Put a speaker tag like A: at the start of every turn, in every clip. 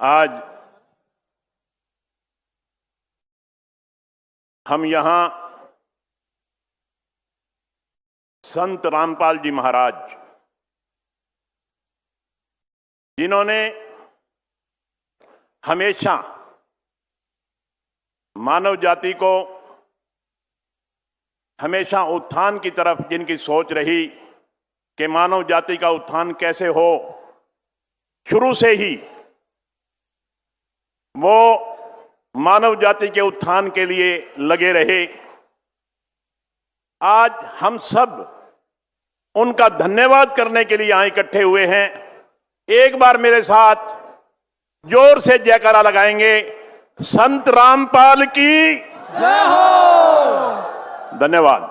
A: आज हम यहां संत रामपाल जी महाराज, जिन्होंने हमेशा मानव जाति को हमेशा उत्थान की तरफ जिनकी सोच रही कि मानव जाति का उत्थान कैसे हो, शुरू से ही वो मानव जाति के उत्थान के लिए लगे रहे। आज हम सब उनका धन्यवाद करने के लिए यहां इकट्ठे हुए हैं। एक बार मेरे साथ जोर से जयकारा लगाएंगे, संत रामपाल की
B: जय हो।
A: धन्यवाद।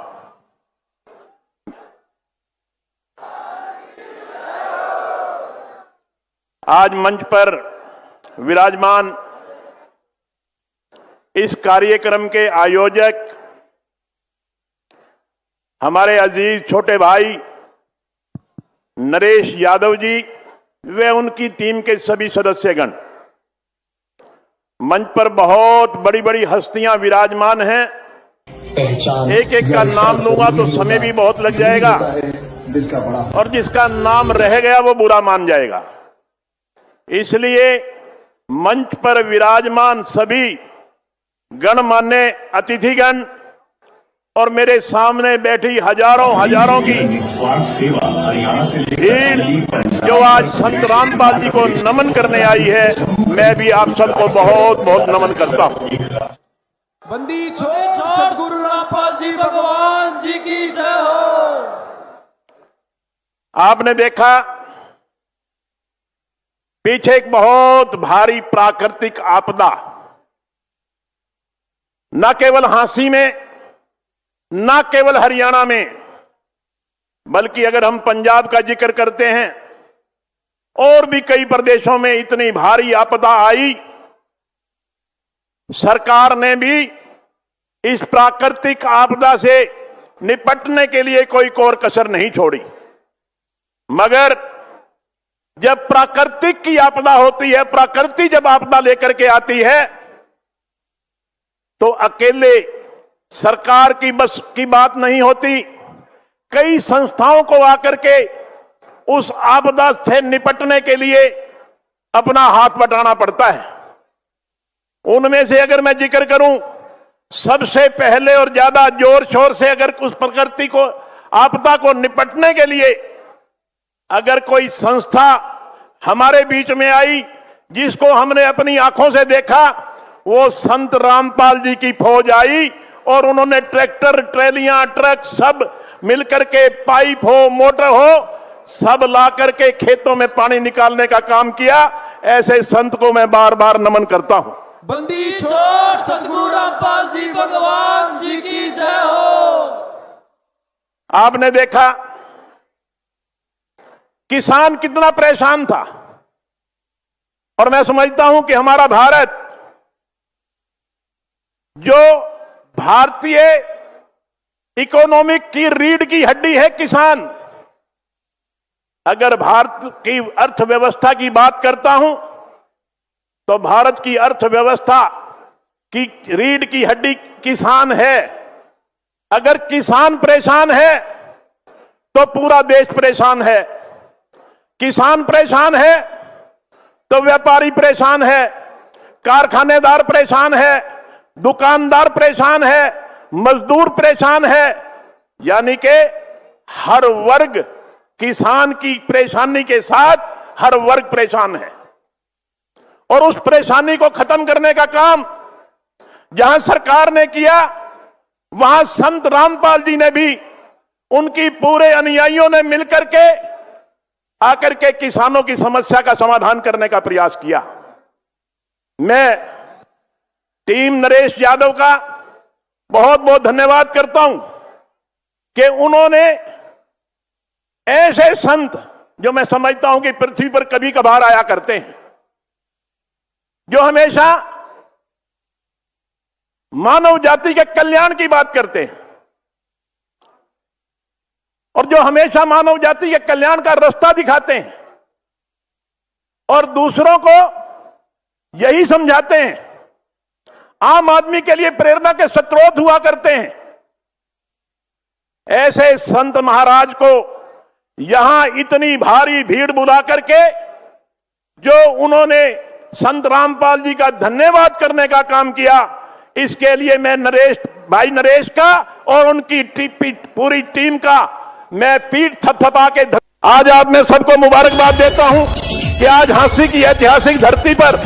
A: आज मंच पर विराजमान इस कार्यक्रम के आयोजक हमारे अजीज छोटे भाई नरेश यादव जी वे उनकी टीम के सभी सदस्यगण, मंच पर बहुत बड़ी बड़ी हस्तियां विराजमान हैं। एक एक का नाम लूंगा तो समय भी बहुत लग जाएगा और जिसका नाम रह गया वो बुरा मान जाएगा। इसलिए मंच पर विराजमान सभी गणमान्य अतिथिगण और मेरे सामने बैठी हजारों की भीड़ जो आज संत रामपाल जी को नमन करने आई है, मैं भी आप सबको बहुत बहुत नमन करता हूं।
B: बंदी छोड़ सतगुरु रामपाल जी भगवान जी की जय हो।
A: आपने देखा पीछे एक बहुत भारी प्राकृतिक आपदा, न केवल हांसी में, न केवल हरियाणा में, बल्कि अगर हम पंजाब का जिक्र करते हैं और भी कई प्रदेशों में इतनी भारी आपदा आई। सरकार ने भी इस प्राकृतिक आपदा से निपटने के लिए कोई कोर कसर नहीं छोड़ी। मगर जब प्राकृतिक की आपदा होती है, प्रकृति जब आपदा लेकर के आती है, तो अकेले सरकार की बस की बात नहीं होती। कई संस्थाओं को आकर के उस आपदा से निपटने के लिए अपना हाथ बटाना पड़ता है। उनमें से अगर मैं जिक्र करूं, सबसे पहले और ज्यादा जोर शोर से अगर उस प्रकृति को आपदा को निपटने के लिए अगर कोई संस्था हमारे बीच में आई, जिसको हमने अपनी आंखों से देखा, वो संत रामपाल जी की फौज आई और उन्होंने ट्रैक्टर, ट्रेलियां, ट्रक सब मिलकर के, पाइप हो, मोटर हो, सब ला करके खेतों में पानी निकालने का काम किया। ऐसे संत को मैं बार बार नमन करता हूं।
B: बंदी छोड़ सतगुरु रामपाल जी भगवान जी की जय हो।
A: आपने देखा किसान कितना परेशान था, और मैं समझता हूं कि हमारा भारत, जो भारतीय इकोनॉमिक की रीढ़ की हड्डी है किसान, अगर भारत की अर्थव्यवस्था की बात करता हूं तो भारत की अर्थव्यवस्था की रीढ़ की हड्डी किसान है। अगर किसान परेशान है तो पूरा देश परेशान है। किसान परेशान है तो व्यापारी परेशान है, कारखानेदार परेशान है, दुकानदार परेशान है, मजदूर परेशान है। यानी कि हर वर्ग किसान की परेशानी के साथ हर वर्ग परेशान है। और उस परेशानी को खत्म करने का काम जहां सरकार ने किया, वहां संत रामपाल जी ने भी, उनकी पूरे अनुयायियों ने मिलकर के आकर के किसानों की समस्या का समाधान करने का प्रयास किया। मैं टीम नरेश यादव का बहुत बहुत धन्यवाद करता हूं कि उन्होंने ऐसे संत, जो मैं समझता हूं कि पृथ्वी पर कभी कभार आया करते हैं, जो हमेशा मानव जाति के कल्याण की बात करते हैं और जो हमेशा मानव जाति के कल्याण का रास्ता दिखाते हैं और दूसरों को यही समझाते हैं, आम आदमी के लिए प्रेरणा के स्रोत हुआ करते हैं। ऐसे संत महाराज को यहां इतनी भारी भीड़ बुला करके जो उन्होंने संत रामपाल जी का धन्यवाद करने का काम किया, इसके लिए मैं भाई नरेश का और उनकी पूरी टीम का मैं पीठ थपथपा के आज आप मैं सबको मुबारकबाद देता हूं कि आज झांसी की ऐतिहासिक धरती पर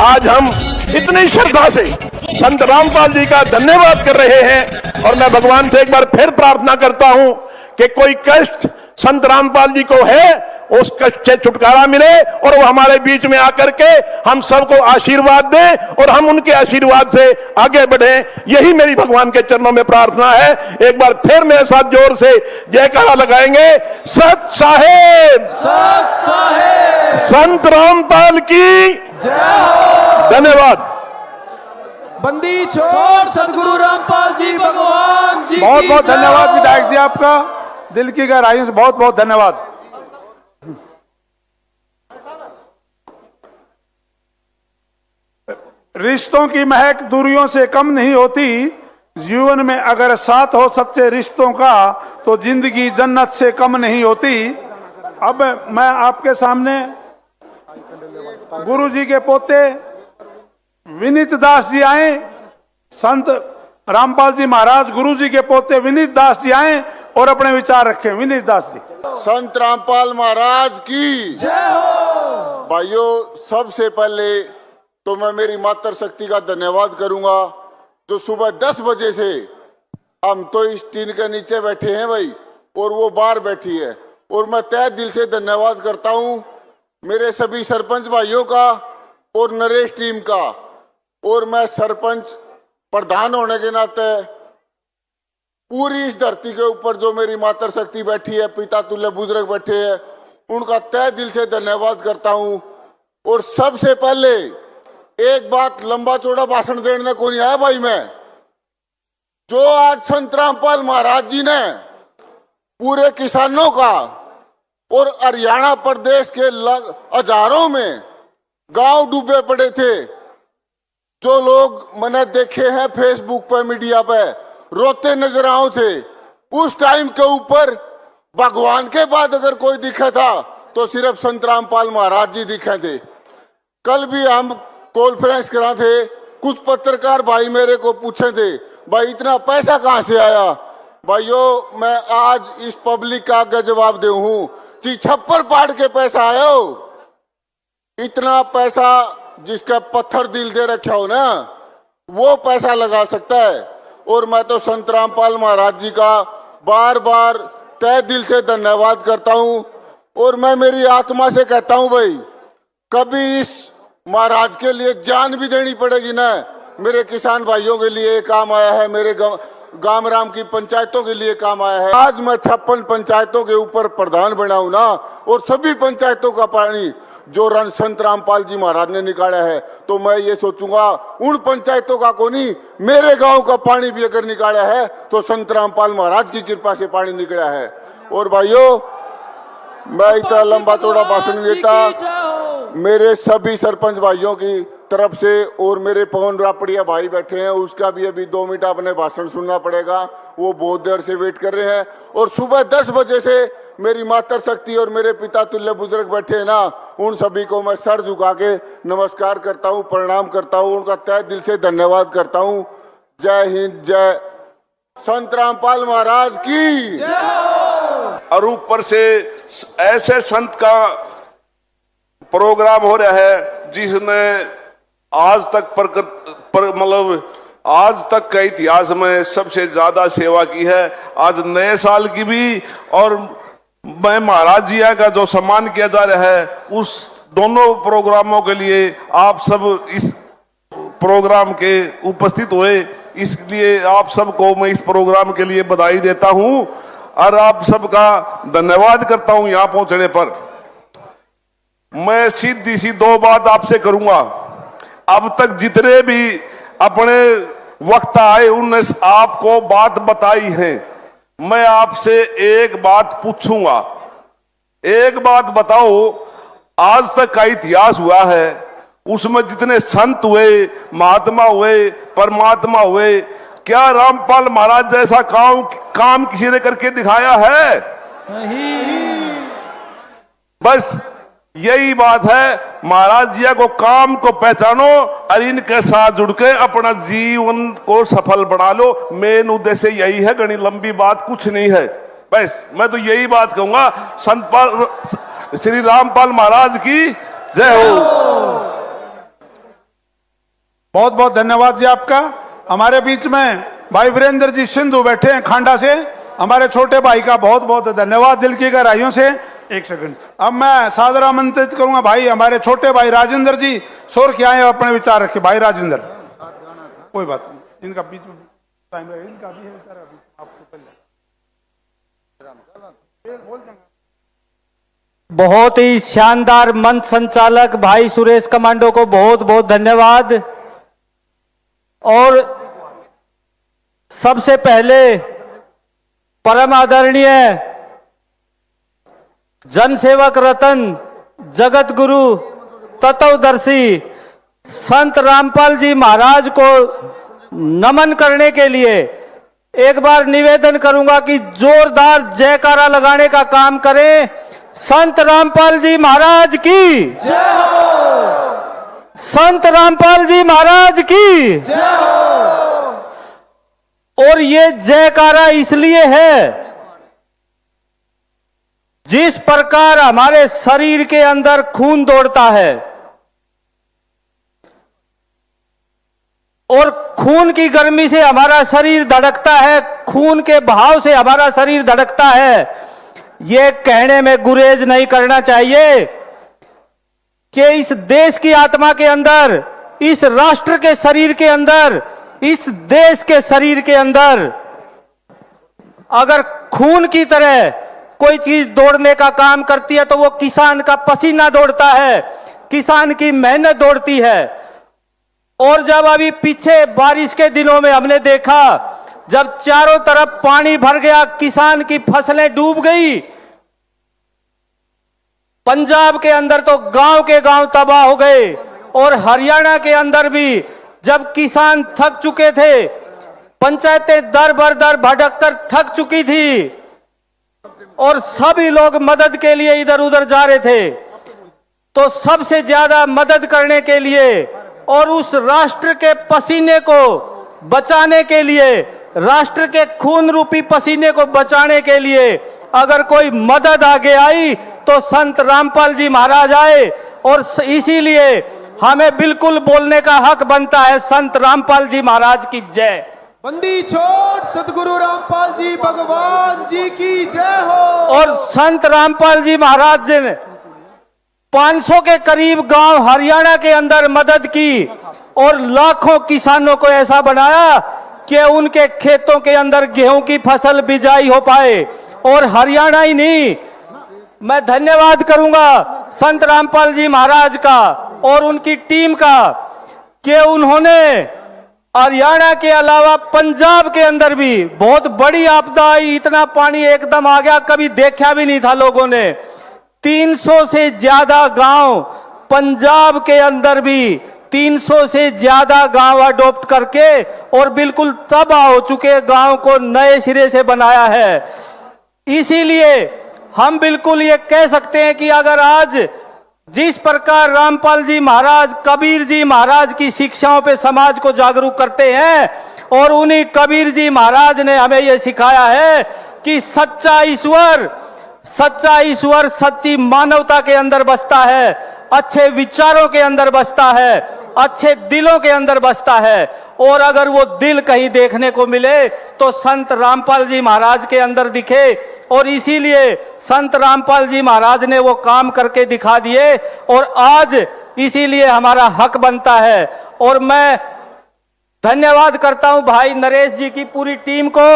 A: आज हम इतनी श्रद्धा से संत रामपाल जी का धन्यवाद कर रहे हैं। और मैं भगवान से एक बार फिर प्रार्थना करता हूं कि कोई कष्ट संत रामपाल जी को है, उस कष्ट से छुटकारा मिले और वो हमारे बीच में आकर के हम सबको आशीर्वाद दें और हम उनके आशीर्वाद से आगे बढ़े। यही मेरी भगवान के चरणों में प्रार्थना है। एक बार फिर मेरे साथ जोर से जयकारा लगाएंगे, सत साहेब,
B: सत साहेब,
A: संत रामपाल की
B: जय हो।
A: धन्यवाद।
B: बंदी छोड़ सदगुरु रामपाल जी भगवान जी
C: बहुत
B: की
C: बहुत
B: जय
C: धन्यवाद
B: हो।
C: विधायक जी, आपका दिल की गहराइयों से बहुत बहुत धन्यवाद। रिश्तों की महक दूरियों से कम नहीं होती। जीवन में अगर साथ हो सच्चे रिश्तों का तो जिंदगी जन्नत से कम नहीं होती। अब मैं आपके सामने गुरु जी के पोते विनीत दास जी आए। संत रामपाल जी महाराज गुरु जी के पोते विनीत दास जी आए और अपने विचार रखें। विनीत दास जी।
D: संत रामपाल महाराज की
B: जय हो।
D: भाइयों, सबसे पहले तो मैं मेरी मातृ शक्ति का धन्यवाद करूंगा जो सुबह 10 बजे से हम तो इस टीन के नीचे बैठे हैं भाई, और वो बाहर बैठी है। और मैं तहे दिल से धन्यवाद करता हूं मेरे सभी सरपंच भाइयों का और नरेश टीम का। और मैं सरपंच प्रधान होने के नाते पूरी इस धरती के ऊपर जो मेरी मातृ शक्ति बैठी है, पिता तुल्य बुजुर्ग बैठे हैं, उनका तहे दिल से धन्यवाद करता हूं। और सबसे पहले एक बात, लंबा चौड़ा भाषण देने को नहीं आया भाई मैं, जो आज संत रामपाल महाराज जी ने पूरे किसानों का और हरियाणा प्रदेश के हजारों में गांव डूबे पड़े थे, जो लोग मैंने देखे हैं फेसबुक पे, मीडिया पे, रोते नजर आओ थे। उस टाइम के ऊपर भगवान के बाद अगर कोई दिखा था तो सिर्फ संत रामपाल महाराज जी दिखे थे। कल भी हम कॉन्फ्रेंस करा थे, कुछ पत्रकार भाई मेरे को पूछे थे, भाई इतना पैसा कहां से आया। भाइयों, मैं आज इस पब्लिक का आगे जवाब दे हूं कि छप्पर पाड़ के पैसा आया हो। इतना पैसा जिसका पत्थर दिल दे रखा हो ना, वो पैसा लगा सकता है। और मैं तो संत रामपाल महाराज जी का बार बार तहे दिल से धन्यवाद करता हूं। और मैं मेरी आत्मा से कहता हूं भाई, कभी इस महाराज के लिए जान भी देनी पड़ेगी ना, मेरे किसान भाइयों के लिए काम आया है, मेरे गांव राम की पंचायतों के लिए काम आया है। आज मैं 56 पंचायतों के ऊपर प्रधान बना हूं ना, और सभी पंचायतों का पानी जो संत रामपाल जी महाराज ने निकाला है, तो मैं ये सोचूंगा उन पंचायतों का को नहीं, मेरे गांव का पानी भी अगर निकाला है तो संत रामपाल महाराज की कृपा से पानी निकला है। और भाइयों, मैं इतना लंबा चौड़ा भाषण देता, मेरे सभी सरपंच भाइयों की तरफ से और मेरे पवन रापड़िया भाई बैठे हैं, उसका भी अभी 2 मिनट अपने भाषण सुनना पड़ेगा, वो बहुत देर से वेट कर रहे हैं। और सुबह 10 बजे से मेरी मातृ शक्ति और मेरे पिता तुल्य बुजुर्ग बैठे हैं ना, उन सभी को मैं सर झुका के नमस्कार करता हूं, प्रणाम करता हूं, उनका तहे दिल से धन्यवाद करता हूं। जय हिंद, जय संत रामपाल महाराज की।
E: और ऊपर से ऐसे संत का प्रोग्राम हो रहा है जिसने आज तक मतलब आज तक का इतिहास में सबसे ज्यादा सेवा की है। आज नए साल की भी और मैं महाराज जी का जो सम्मान किया जा रहा है, उस दोनों प्रोग्रामों के लिए आप सब इस प्रोग्राम के उपस्थित हुए, इसलिए आप सबको मैं इस प्रोग्राम के लिए बधाई देता हूं और आप सबका धन्यवाद करता हूं। यहां पहुंचने पर मैं सीधी सी 2 बात आपसे करूंगा। अब तक जितने भी अपने वक्त आए उनने आपको बात बताई है, मैं आपसे एक बात पूछूंगा, एक बात बताओ, आज तक का इतिहास हुआ है उसमें जितने संत हुए, महात्मा हुए, परमात्मा हुए, क्या रामपाल महाराज जैसा काम किसी ने करके दिखाया है?
B: नहीं।
E: बस यही बात है, महाराज जी को काम को पहचानो और इनके साथ जुड़ के अपना जीवन को सफल बना लो। मेन उद्देश्य यही है, घनी लंबी बात कुछ नहीं है। बस मैं तो यही बात कहूंगा, संत श्री रामपाल महाराज की जय हो।
C: बहुत बहुत धन्यवाद जी आपका। हमारे बीच में भाई वीरेंद्र जी सिंधु बैठे हैं खांडा से, हमारे छोटे भाई का बहुत बहुत धन्यवाद दिल की गहराइयों से। एक सेकंड, अब मैं सादर आमंत्रित करूंगा भाई हमारे छोटे भाई राजेंद्र जी शोर के आए अपने विचार रखे। भाई राजेंद्र, कोई बात नहीं, इनका बीच में टाइम है, इनका भी है विचार अभी आपसे पहले
F: बहुत ही शानदार मंच संचालक भाई सुरेश कमांडो को बहुत बहुत धन्यवाद। और सबसे पहले परम आदरणीय जनसेवक रतन, जगत गुरु, तत्वदर्शी संत रामपाल जी महाराज को नमन करने के लिए एक बार निवेदन करूंगा कि जोरदार जयकारा लगाने का काम करें। संत रामपाल जी महाराज की
B: जय हो।
F: संत रामपाल जी महाराज की
B: जय हो।
F: और ये जयकारा इसलिए है, जिस प्रकार हमारे शरीर के अंदर खून दौड़ता है और खून की गर्मी से हमारा शरीर धड़कता है, खून के बहाव से हमारा शरीर धड़कता है। ये कहने में गुरेज नहीं करना चाहिए कि इस देश की आत्मा के अंदर, इस राष्ट्र के शरीर के अंदर, इस देश के शरीर के अंदर अगर खून की तरह कोई चीज दौड़ने का काम करती है तो वो किसान का पसीना दौड़ता है, किसान की मेहनत दौड़ती है। और जब अभी पीछे बारिश के दिनों में हमने देखा, जब चारों तरफ पानी भर गया, किसान की फसलें डूब गई, पंजाब के अंदर तो गांव के गांव तबाह हो गए, और हरियाणा के अंदर भी जब किसान थक चुके थे, पंचायतें दर बर दर भटक कर थक चुकी थी और सभी लोग मदद के लिए इधर उधर जा रहे थे, तो सबसे ज्यादा मदद करने के लिए और उस राष्ट्र के पसीने को बचाने के लिए, राष्ट्र के खून रूपी पसीने को बचाने के लिए अगर कोई मदद आगे आई तो संत रामपाल जी महाराज आए। और इसीलिए हमें बिल्कुल बोलने का हक बनता है, संत रामपाल जी महाराज की जय।
B: बंदी छोड़ सदगुरु रामपाल जी भगवान जी की जय हो।
F: और संत रामपाल जी महाराज जी ने 500 के करीब गांव हरियाणा के अंदर मदद की और लाखों किसानों को ऐसा बनाया कि उनके खेतों के अंदर गेहूं की फसल बिजाई हो पाए। और हरियाणा ही नहीं, मैं धन्यवाद करूंगा संत रामपाल जी महाराज का और उनकी टीम का कि उन्होंने हरियाणा के अलावा पंजाब के अंदर भी बहुत बड़ी आपदा आई, इतना पानी एकदम आ गया, कभी देखा भी नहीं था लोगों ने। 300 से ज्यादा गांव पंजाब के अंदर भी 300 से ज्यादा गांव अडॉप्ट करके और बिल्कुल तबाह हो चुके गांव को नए सिरे से बनाया है। इसीलिए हम बिल्कुल ये कह सकते हैं कि अगर आज जिस प्रकार रामपाल जी महाराज, कबीर जी महाराज की शिक्षाओं पे समाज को जागरूक करते हैं, और उन्हीं कबीर जी महाराज ने हमें यह सिखाया है कि सच्चा ईश्वर सच्ची मानवता के अंदर बसता है, अच्छे विचारों के अंदर बसता है, अच्छे दिलों के अंदर बसता है। और अगर वो दिल कहीं देखने को मिले तो संत रामपाल जी महाराज के अंदर दिखे, और इसीलिए संत रामपाल जी महाराज ने वो काम करके दिखा दिए, और आज इसीलिए हमारा हक बनता है। और मैं धन्यवाद करता हूं भाई नरेश जी की पूरी टीम को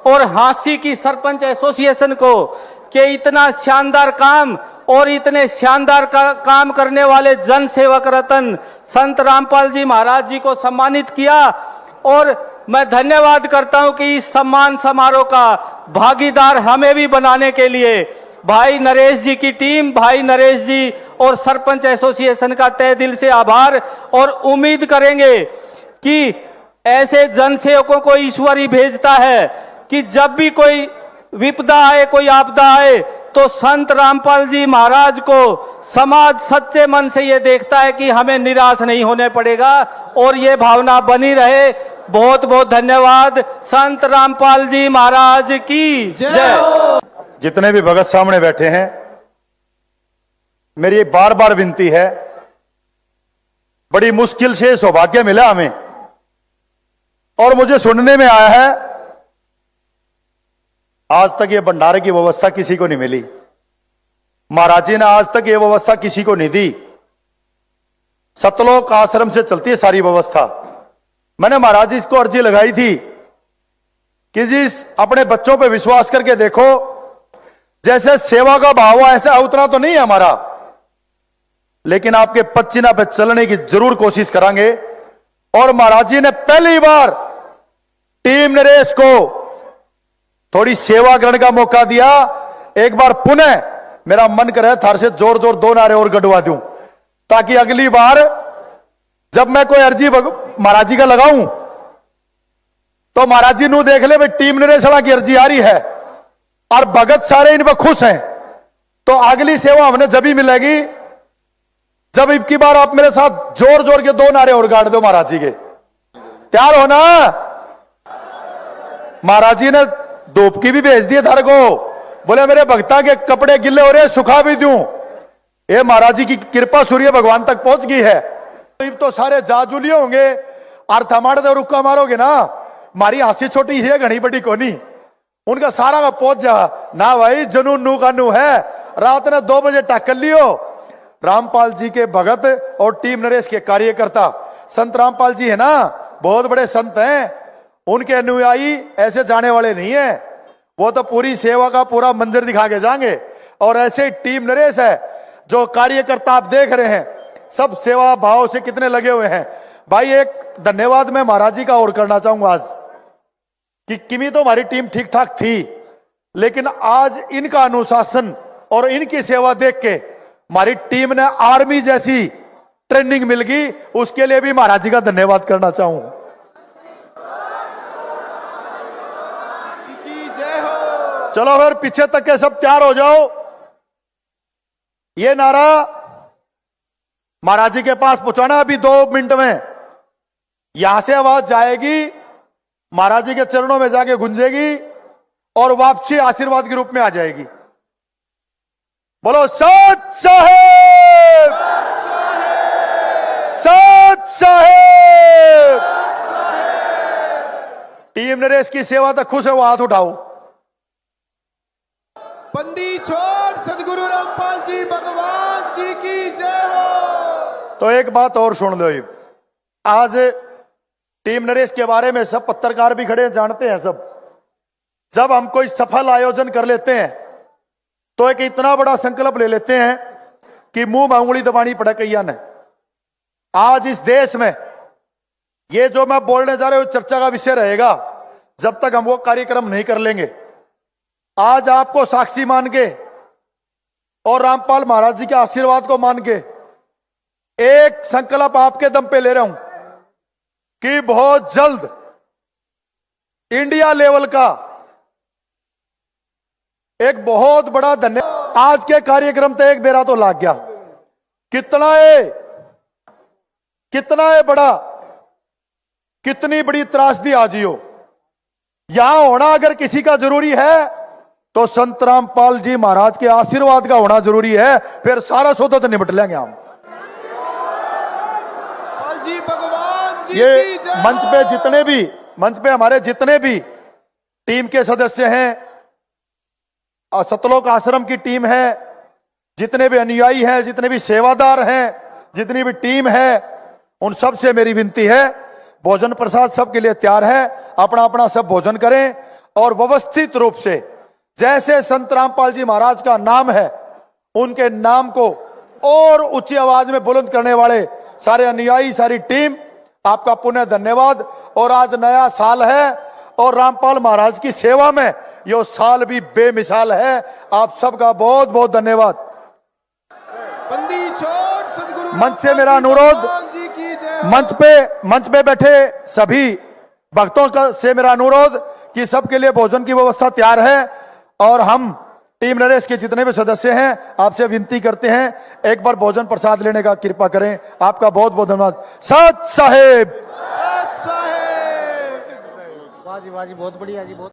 F: और हांसी की सरपंच एसोसिएशन को कि इतना शानदार काम और इतने शानदार काम करने वाले जन सेवक रतन संत रामपाल जी महाराज जी को सम्मानित किया। और मैं धन्यवाद करता हूं कि इस सम्मान समारोह का भागीदार हमें भी बनाने के लिए भाई नरेश जी की टीम, भाई नरेश जी और सरपंच एसोसिएशन का तहे दिल से आभार, और उम्मीद करेंगे कि ऐसे जनसेवकों को ईश्वर ही भेजता है कि जब भी कोई विपदा आए, कोई आपदा आए, तो संत रामपाल जी महाराज को समाज सच्चे मन से ये देखता है कि हमें निराश नहीं होने पड़ेगा, और ये भावना बनी रहे। बहुत बहुत धन्यवाद। संत रामपाल जी महाराज की जय।
G: जितने भी भगत सामने बैठे हैं, मेरी बार बार विनती है, बड़ी मुश्किल से सौभाग्य मिला हमें, और मुझे सुनने में आया है आज तक ये भंडारे की व्यवस्था किसी को नहीं मिली। महाराज जी ने आज तक ये व्यवस्था किसी को नहीं दी। सतलोक आश्रम से चलती है सारी व्यवस्था। मैंने महाराज जी को अर्जी लगाई थी कि जी अपने बच्चों पे विश्वास करके देखो, जैसे सेवा का भाव ऐसा उतना तो नहीं है हमारा, लेकिन आपके पच्चीना पे चलने की जरूर कोशिश करेंगे। और महाराज जी ने पहली बार टीम नरेश को थोड़ी सेवा ग्रहण का मौका दिया। एक बार पुनः मेरा मन करे थार से जोर जोर 2 नारे और गढ़वा दूं, ताकि अगली बार जब मैं कोई अर्जी महाराज जी का लगाऊं तो महाराज जी नू देख ले भाई टीम नरेशड़ा की अर्जी आ रही है और भगत सारे इन पर खुश हैं, तो अगली सेवा हमने जब ही मिलेगी जब इनकी बार आप मेरे साथ जोर जोर के 2 नारे और गाड़ दो महाराज जी के। तैयार हो ना? महाराज जी ने धूप की भी भेज दिए थारे को, बोले मेरे भक्ता के कपड़े गिले हो रहे सुखा भी दूं। ये महाराज जी की कृपा सूर्य भगवान तक पहुंच गई है। तो सारे जाजुलिए होंगे और थमाड़ दे रुक्का मारोगे ना, मारी हाथी छोटी है घनी बड़ी कोनी, उनका सारा का पहुंच जा ना भाई। जनून नू का नू है। रात ने 2 बजे टक्कर लियो। रामपाल जी के भगत और टीम नरेश के कार्यकर्ता, संत रामपाल जी है ना, बहुत बड़े संत हैं, उनके अनुयायी ऐसे जाने वाले नहीं है। वो तो पूरी सेवा का पूरा मंजर दिखा के जाएंगे। और ऐसे टीम नरेश है, जो कार्यकर्ता आप देख रहे हैं सब सेवा भाव से कितने लगे हुए हैं। भाई एक धन्यवाद मैं महाराज जी का और करना चाहूंगा आज, कि किमी तो हमारी टीम ठीक ठाक थी, लेकिन आज इनका अनुशासन और इनकी सेवा देख के हमारी टीम ने आर्मी जैसी ट्रेनिंग मिल गई। उसके लिए भी महाराज जी का धन्यवाद करना चाहूं। चलो फिर पीछे तक के सब तैयार हो जाओ। ये नारा महाराज जी के पास पहुंचाना अभी 2 मिनट में। यहां से आवाज जाएगी, महाराज जी के चरणों में जाके गुंजेगी और वापसी आशीर्वाद के रूप में आ जाएगी। बोलो सत साहेब, सत साहेब। टीम नरेश की सेवा तक खुश है वो हाथ उठाओ।
B: बंदी छोड़ सदगुरु रामपाल जी भगवान जी की जय हो।
G: तो एक बात और सुन लो, आज टीम नरेश के बारे में सब पत्रकार भी खड़े जानते हैं सब। जब हम कोई सफल आयोजन कर लेते हैं तो एक इतना बड़ा संकल्प ले लेते हैं कि मुंह में उंगली दबानी पड़े कैया ने। आज इस देश में ये जो मैं बोलने जा रहा हूं चर्चा का विषय रहेगा जब तक हम वो कार्यक्रम नहीं कर लेंगे। आज आपको साक्षी मान के और रामपाल महाराज जी के आशीर्वाद को मान के एक संकल्प आपके दम पे ले रहा हूं कि बहुत जल्द इंडिया लेवल का एक बहुत बड़ा धन्यवाद। आज के कार्यक्रम तो एक बेरा तो लाग गया। कितना है बड़ा, कितनी बड़ी त्रासदी आजी हो। यहां होना अगर किसी का जरूरी है तो संत रामपाल जी महाराज के आशीर्वाद का होना जरूरी है। फिर सारा सौदा तो निपट लेंगे हम।
B: जी भगवान जी
G: ये
B: की जय
G: मंच पे हमारे जितने भी टीम के सदस्य हैं, सतलोक आश्रम की टीम है, जितने भी अनुयायी हैं, जितने भी सेवादार हैं, जितनी भी टीम है, उन सब से मेरी विनती है भोजन प्रसाद सबके लिए तैयार है। अपना अपना सब भोजन करें और व्यवस्थित रूप से जैसे संत रामपाल जी महाराज का नाम है उनके नाम को और ऊंची आवाज में बुलंद करने वाले सारे अनुयायी, सारी टीम, आपका पुनः धन्यवाद। और आज नया साल है और रामपाल महाराज की सेवा में यह साल भी बेमिसाल है। आप सबका बहुत बहुत धन्यवाद।
B: बंदी
G: मंच से मेरा अनुरोध,
B: भगवान जी की जय हो।
G: मंच पे बैठे सभी भक्तों का से मेरा अनुरोध कि सबके लिए भोजन की व्यवस्था तैयार है और हम टीम नरेश के जितने भी सदस्य हैं आपसे विनती करते हैं एक बार भोजन प्रसाद लेने का कृपा करें। आपका बहुत बहुत धन्यवाद। सत साहेब।
B: साहेब
F: वाह जी बहुत बढ़िया जी, बहुत